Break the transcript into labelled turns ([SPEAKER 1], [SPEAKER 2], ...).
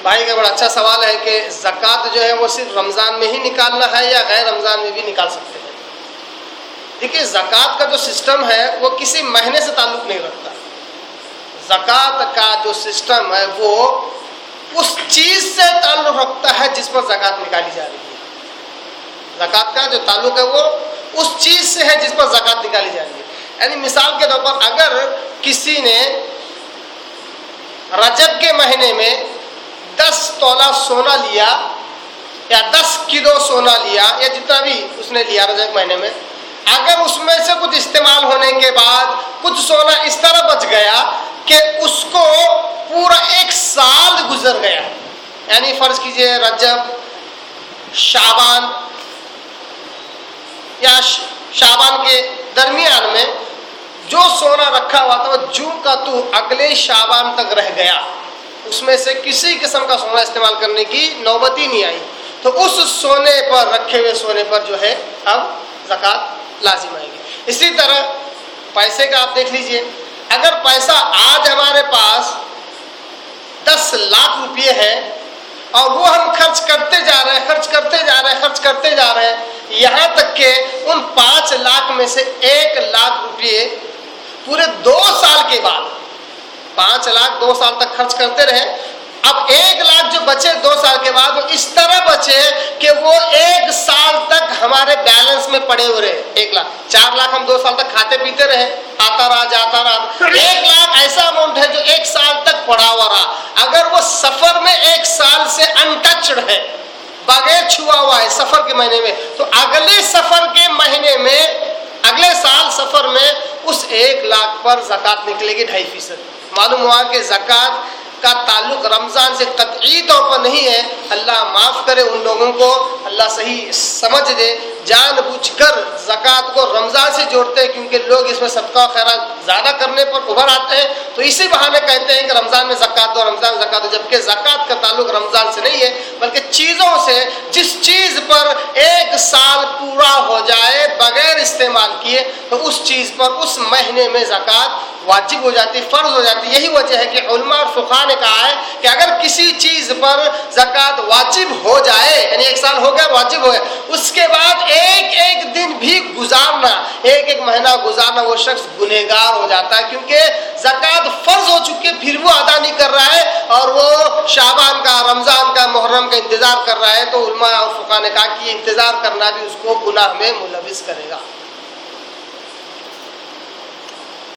[SPEAKER 1] بھائی کا بڑا اچھا سوال ہے کہ زکوٰۃ جو ہے وہ صرف رمضان میں ہی نکالنا ہے یا غیر رمضان میں بھی نکال سکتے ہیں؟ دیکھیے زکوٰۃ کا جو سسٹم ہے وہ کسی مہینے سے تعلق نہیں رکھتا. زکوٰۃ کا جو سسٹم ہے وہ اس چیز سے تعلق رکھتا ہے جس پر زکوٰۃ نکالی جا رہی ہے. زکوٰۃ کا جو تعلق ہے وہ اس چیز سے ہے جس پر زکوٰۃ نکالی جا رہی ہے. یعنی مثال کے طور پر اگر کسی نے رجب کے مہینے میں 10 تولہ سونا لیا یا 10 کلو سونا لیا یا جتنا بھی اس نے لیا رجب مہینے میں، اگر اس میں سے کچھ استعمال ہونے کے بعد کچھ سونا اس طرح بچ گیا کہ اس کو پورا 1 سال گزر گیا، یعنی فرض کیجئے رجب، شعبان یا شعبان کے درمیان میں جو سونا رکھا ہوا تھا وہ جوں کا تو اگلے شعبان تک رہ گیا، اس میں سے کسی قسم کا سونا استعمال کرنے کی نوبت ہی نہیں آئی، تو اس سونے پر، رکھے ہوئے سونے پر جو ہے اب زکوٰۃ لازم آئے گی. اسی طرح پیسے کا آپ دیکھ لیجئے، اگر پیسہ آج ہمارے پاس 10 لاکھ روپے ہے اور وہ ہم خرچ کرتے جا رہے ہیں یہاں تک کہ ان 5 لاکھ میں سے 1 لاکھ روپے پورے 2 سال کے بعد، 5 لاکھ 2 سال تک خرچ کرتے رہے، اب 1 لاکھ جو بچے 2 سال کے بعد وہ اس طرح بچے کہ وہ 1 سال تک ہمارے بیلنس میں پڑے ہوئے رہے. 1 لاکھ، 4 لاکھ ہم 2 سال تک کھاتے پیتے رہے، آتا رہا جاتا رہا. 1 لاکھ ایسا اماؤنٹ ہے جو 1 سال تک پڑا ہوا رہا. اگر وہ سفر میں 1 سال سے انٹچڈ ہے، بغیر چھوا ہوا ہے سفر کے مہینے میں، تو اگلے سفر کے مہینے میں، اگلے سال سفر میں اس 1 لاکھ پر زکوٰۃ نکلے گی 2.5%. معلوم ہوا کہ زکوٰۃ کا تعلق رمضان سے قطعی طور پر نہیں ہے. اللہ معاف کرے ان لوگوں کو، اللہ صحیح سمجھ دے، جان بوجھ کر زکوٰۃ کو رمضان سے جوڑتے ہیں کیونکہ لوگ اس میں صدقہ و خیرات زیادہ کرنے پر ابھر آتے ہیں، تو اسی بہانے کہتے ہیں کہ رمضان میں زکوٰۃ دو، رمضان زکوٰۃ دو، جبکہ زکوٰۃ کا تعلق رمضان سے نہیں ہے بلکہ چیزوں سے. جس چیز پر 1 سال پورا ہو جائے بغیر استعمال کیے تو اس چیز پر اس مہینے میں زکوٰۃ واجب ہو جاتی، فرض ہو جاتی. یہی وجہ ہے کہ علماء اور فقہاء نے کہا ہے کہ اگر کسی چیز پر زکوٰۃ واجب ہو جائے، یعنی 1 سال ہو گیا واجب ہو گیا، اس کے بعد ایک دن بھی گزارنا، ایک مہینہ گزارنا، وہ شخص گنہگار ہو جاتا ہے کیونکہ زکوٰۃ فرض ہو چکی ہے پھر وہ ادا نہیں کر رہا ہے اور وہ شعبان کا، رمضان کا، محرم کا انتظار کر رہا ہے. تو علماء اور فقہاء نے کہا کہ یہ انتظار کرنا بھی اس کو گناہ میں ملوث کرے گا.